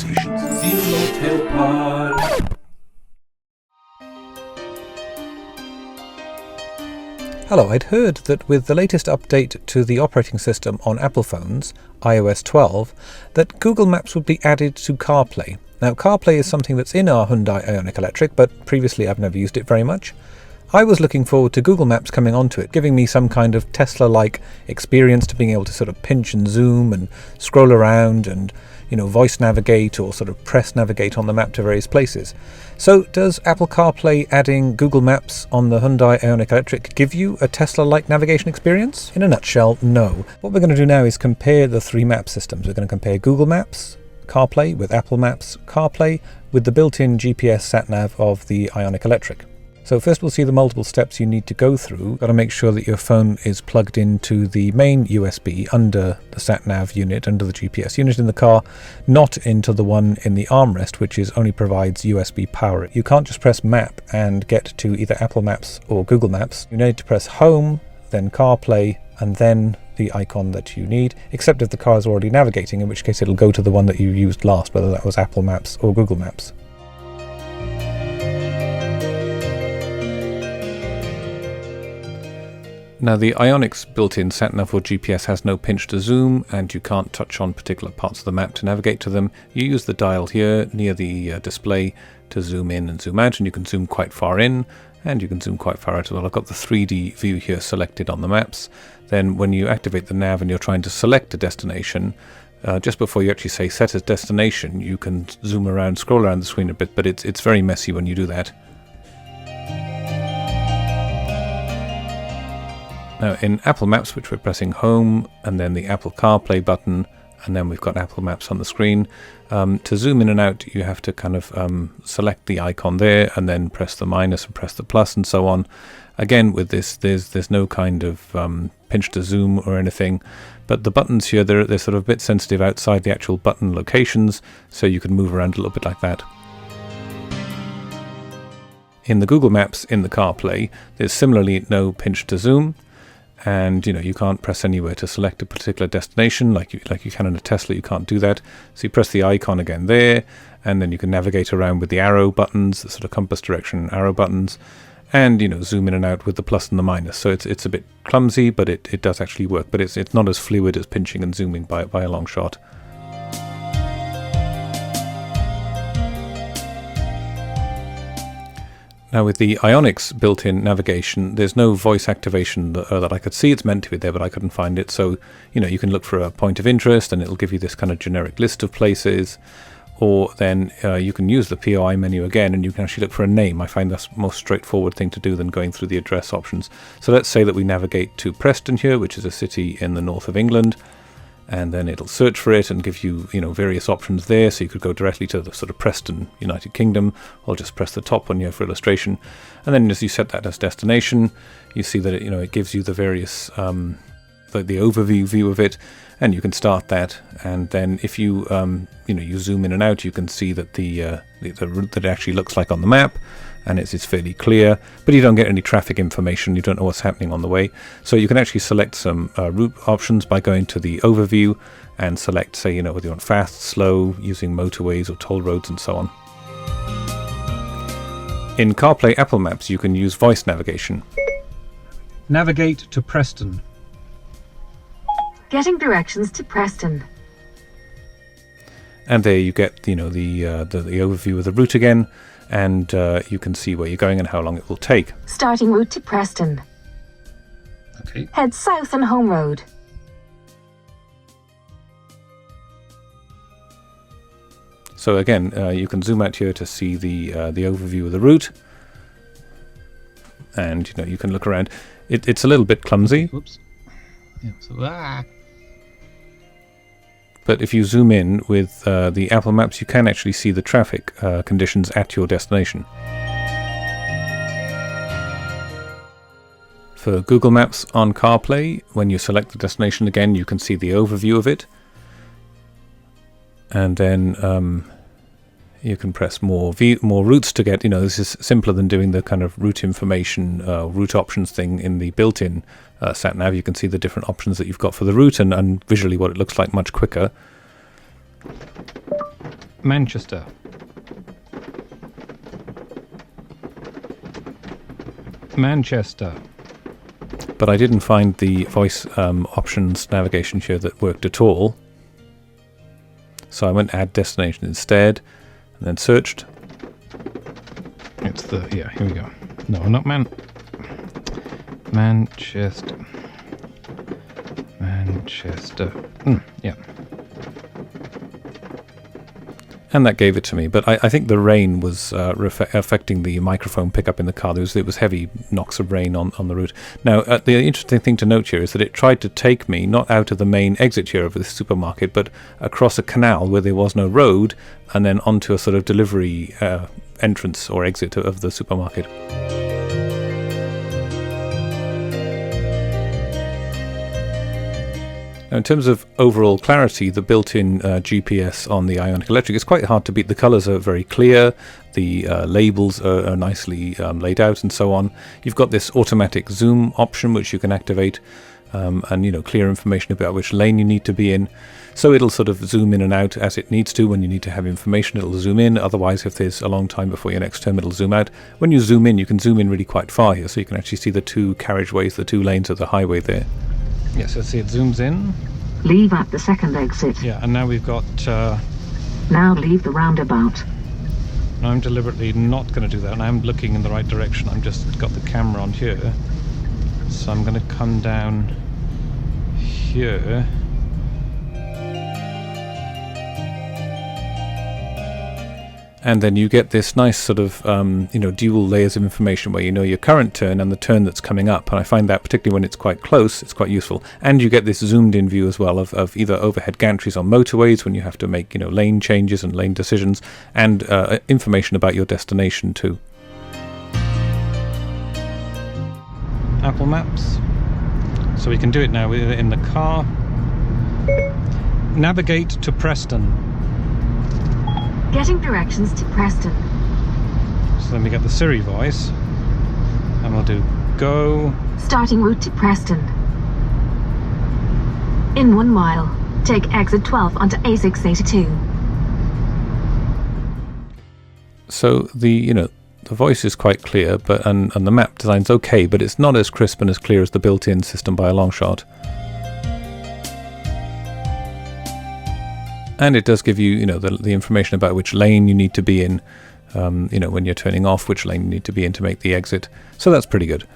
efficiency. Zero tailpipe. Hello, I'd heard that with the latest update to the operating system on Apple phones, iOS 12, that Google Maps would be added to CarPlay. Now, CarPlay is something that's in our Hyundai IONIQ Electric, but previously I've never used it very much. I was looking forward to Google Maps coming onto it, giving me some kind of Tesla-like experience to being able to sort of pinch and zoom and scroll around and, voice navigate or sort of press navigate on the map to various places. So does Apple CarPlay adding Google Maps on the Hyundai IONIQ Electric give you a Tesla-like navigation experience? In a nutshell, no. What we're going to do now is compare the three map systems. We're going to compare Google Maps, CarPlay with Apple Maps, CarPlay with the built-in GPS sat-nav of the IONIQ Electric. So first we'll see the multiple steps you need to go through. Got to make sure that your phone is plugged into the main USB under the sat-nav unit, under the GPS unit in the car, not into the one in the armrest, which only provides USB power. You can't just press Map and get to either Apple Maps or Google Maps. You need to press Home, then CarPlay, and then the icon that you need, except if the car is already navigating, in which case it'll go to the one that you used last, whether that was Apple Maps or Google Maps. Now, the IONIQ's built-in sat-nav or GPS has no pinch to zoom, and you can't touch on particular parts of the map to navigate to them. You use the dial here near the display to zoom in and zoom out, and you can zoom quite far in, and you can zoom quite far out as well. I've got the 3D view here selected on the maps. Then when you activate the nav and you're trying to select a destination, just before you actually say set a destination, you can zoom around, scroll around the screen a bit, but it's very messy when you do that. Now in Apple Maps, which we're pressing Home, and then the Apple CarPlay button, and then we've got Apple Maps on the screen. To zoom in and out, you have to kind of select the icon there, and then press the minus and press the plus and so on. Again, with this, there's no kind of pinch to zoom or anything, but the buttons here, they're sort of a bit sensitive outside the actual button locations, so you can move around a little bit like that. In the Google Maps, in the CarPlay, there's similarly no pinch to zoom. And you can't press anywhere to select a particular destination like you can in a Tesla. You can't do that. So you press the icon again there, and then you can navigate around with the arrow buttons, the sort of compass direction arrow buttons, and zoom in and out with the plus and the minus. So it's a bit clumsy, but it does actually work. But it's not as fluid as pinching and zooming by a long shot. Now with the IONIQ's built-in navigation, there's no voice activation that I could see. It's meant to be there, but I couldn't find it. So, you can look for a point of interest and it'll give you this kind of generic list of places. Or then you can use the POI menu again and you can actually look for a name. I find that's the most straightforward thing to do than going through the address options. So let's say that we navigate to Preston here, which is a city in the north of England. And then it'll search for it and give you, various options there. So you could go directly to the sort of Preston, United Kingdom, or just press the top one here for illustration. And then as you set that as destination, you see that it gives you the various, the overview view of it, and you can start that. And then if you, you zoom in and out, you can see that the route that it actually looks like on the map. And it's fairly clear, but you don't get any traffic information. You don't know what's happening on the way. So you can actually select some route options by going to the overview and select, say, whether you want fast, slow, using motorways or toll roads and so on. In CarPlay Apple Maps, you can use voice navigation. Navigate to Preston. Getting directions to Preston. And there you get, the overview of the route again. And you can see where you're going and how long it will take. Starting route to Preston. Okay. Head south on Home Road. So again, you can zoom out here to see the overview of the route. And you can look around. It's a little bit clumsy. Oops. Yeah, But if you zoom in with the Apple Maps, you can actually see the traffic conditions at your destination. For Google Maps on CarPlay, when you select the destination again, you can see the overview of it. And then you can press more routes to get, this is simpler than doing the kind of route information, route options thing in the built-in sat-nav. You can see the different options that you've got for the route and visually what it looks like much quicker. Manchester. Manchester. But I didn't find the voice options navigation here that worked at all. So I went add destination instead, and then searched. It's the, yeah, here we go. No, not Manchester. Manchester. Yeah. And that gave it to me, but I think the rain was affecting the microphone pickup in the car. It was heavy knocks of rain on the route. Now, the interesting thing to note here is that it tried to take me not out of the main exit here of this supermarket, but across a canal where there was no road, and then onto a sort of delivery entrance or exit of the supermarket. Now, in terms of overall clarity, the built-in GPS on the IONIQ Electric is quite hard to beat. The colours are very clear, the labels are nicely laid out and so on. You've got this automatic zoom option which you can activate, and clear information about which lane you need to be in. So it'll sort of zoom in and out as it needs to. When you need to have information, it'll zoom in. Otherwise, if there's a long time before your next turn, it'll zoom out. When you zoom in, you can zoom in really quite far here, so you can actually see the two carriageways, the two lanes of the highway there. Yes, let's see, it zooms in. Leave at the second exit. Yeah, and now we've got... Now leave the roundabout. I'm deliberately not going to do that, and I'm looking in the right direction. I've just got the camera on here. So I'm going to come down here. And then you get this nice sort of, dual layers of information where you know your current turn and the turn that's coming up. And I find that particularly when it's quite close, it's quite useful. And you get this zoomed in view as well of either overhead gantries on motorways when you have to make, lane changes and lane decisions, and information about your destination too. Apple Maps. So we can do it now in the car. Navigate to Preston. Getting directions to Preston. So then we get the Siri voice, and we'll do go. Starting route to Preston. In 1 mile, take exit 12 onto A682. So the voice is quite clear, but and the map design's okay, but it's not as crisp and as clear as the built-in system by a long shot. And it does give you, the information about which lane you need to be in, when you're turning off, which lane you need to be in to make the exit. So that's pretty good.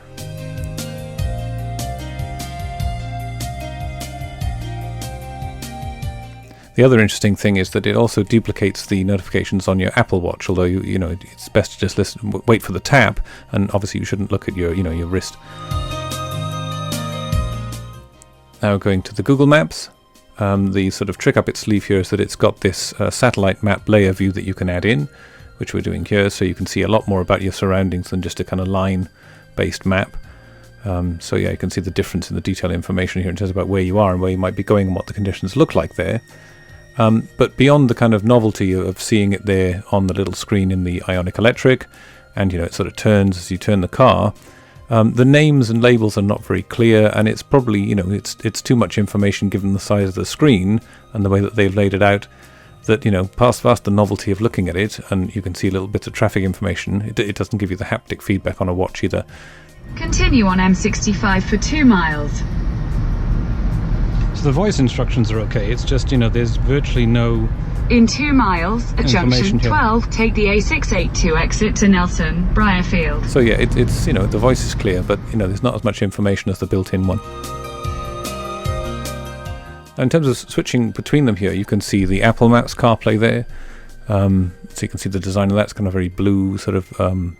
The other interesting thing is that it also duplicates the notifications on your Apple Watch, although it's best to just wait for the tap, and obviously you shouldn't look at your your wrist. Now going to the Google Maps. The sort of trick up its sleeve here is that it's got this satellite map layer view that you can add in, which we're doing here, so you can see a lot more about your surroundings than just a kind of line-based map. So yeah, you can see the difference in the detailed information here in terms about where you are and where you might be going and what the conditions look like there. But beyond the kind of novelty of seeing it there on the little screen in the IONIQ Electric, and it sort of turns as you turn the car, the names and labels are not very clear, and it's probably, it's too much information given the size of the screen and the way that they've laid it out, that, past the novelty of looking at it, and you can see little bits of traffic information, it doesn't give you the haptic feedback on a watch either. Continue on M65 for 2 miles. So the voice instructions are okay, it's just, there's virtually no... In 2 miles, at junction here. 12, take the A682 exit to Nelson, Briarfield. So yeah, it's the voice is clear, but there's not as much information as the built-in one. Now, in terms of switching between them here, you can see the Apple Maps CarPlay there. So you can see the design of that's kind of very blue sort of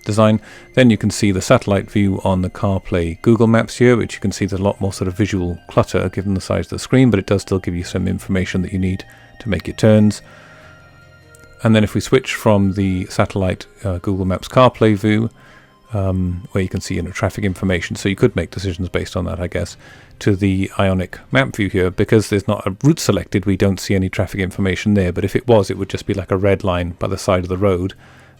design. Then you can see the satellite view on the CarPlay Google Maps here, which you can see there's a lot more sort of visual clutter given the size of the screen, but it does still give you some information that you need to make your turns. And then if we switch from the satellite Google Maps CarPlay view, where you can see traffic information, so you could make decisions based on that, I guess, to the IONIQ map view here, because there's not a route selected, we don't see any traffic information there, but if it was, it would just be like a red line by the side of the road,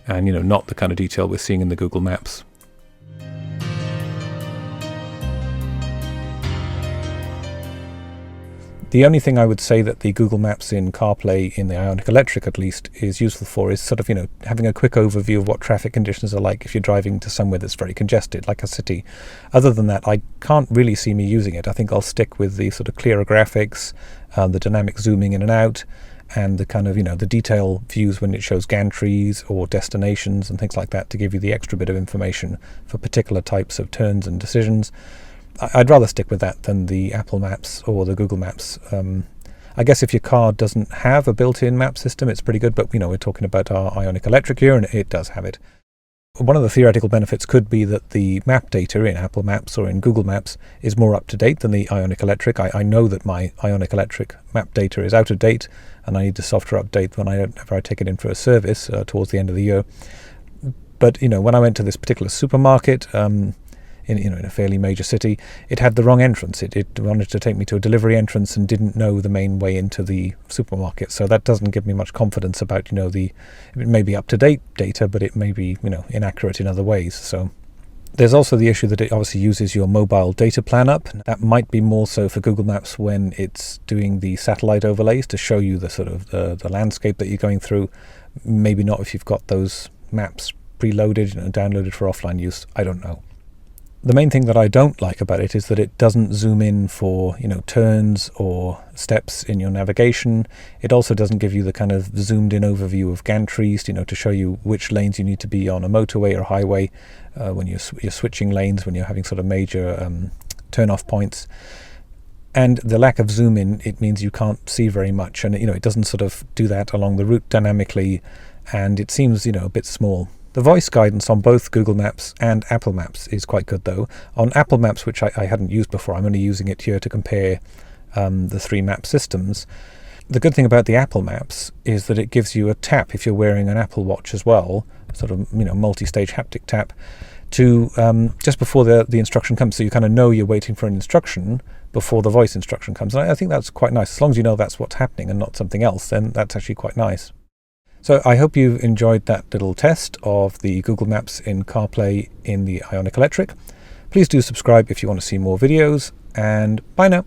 and not the kind of detail we're seeing in the Google Maps. The only thing I would say that the Google Maps in CarPlay, in the IONIQ Electric at least, is useful for is sort of, having a quick overview of what traffic conditions are like if you're driving to somewhere that's very congested, like a city. Other than that, I can't really see me using it. I think I'll stick with the sort of clearer graphics, the dynamic zooming in and out, and the kind of, the detail views when it shows gantries or destinations and things like that to give you the extra bit of information for particular types of turns and decisions. I'd rather stick with that than the Apple Maps or the Google Maps. I guess if your car doesn't have a built-in map system, it's pretty good, but we're talking about our IONIQ Electric here, and it does have it. One of the theoretical benefits could be that the map data in Apple Maps or in Google Maps is more up-to-date than the IONIQ Electric. I know that my IONIQ Electric map data is out of date, and I need the software update whenever I take it in for a service towards the end of the year. But when I went to this particular supermarket, in a fairly major city, it had the wrong entrance. It wanted to take me to a delivery entrance and didn't know the main way into the supermarket. So that doesn't give me much confidence about, it may be up-to-date data, but it may be, inaccurate in other ways. So there's also the issue that it obviously uses your mobile data plan up. That might be more so for Google Maps when it's doing the satellite overlays to show you the sort of the landscape that you're going through. Maybe not if you've got those maps preloaded and downloaded for offline use. I don't know. The main thing that I don't like about it is that it doesn't zoom in for, turns or steps in your navigation. It also doesn't give you the kind of zoomed in overview of gantries, to show you which lanes you need to be on a motorway or highway when you're switching lanes, when you're having sort of major turn-off points. And the lack of zoom in, it means you can't see very much. And, it doesn't sort of do that along the route dynamically. And it seems, a bit small. The voice guidance on both Google Maps and Apple Maps is quite good, though. On Apple Maps, which I hadn't used before, I'm only using it here to compare the three map systems. The good thing about the Apple Maps is that it gives you a tap if you're wearing an Apple Watch as well, sort of multi-stage haptic tap, to just before the instruction comes. So you kind of know you're waiting for an instruction before the voice instruction comes. And I think that's quite nice. As long as you know that's what's happening and not something else, then that's actually quite nice. So I hope you've enjoyed that little test of the Google Maps in CarPlay in the IONIQ Electric. Please do subscribe if you want to see more videos, and bye now.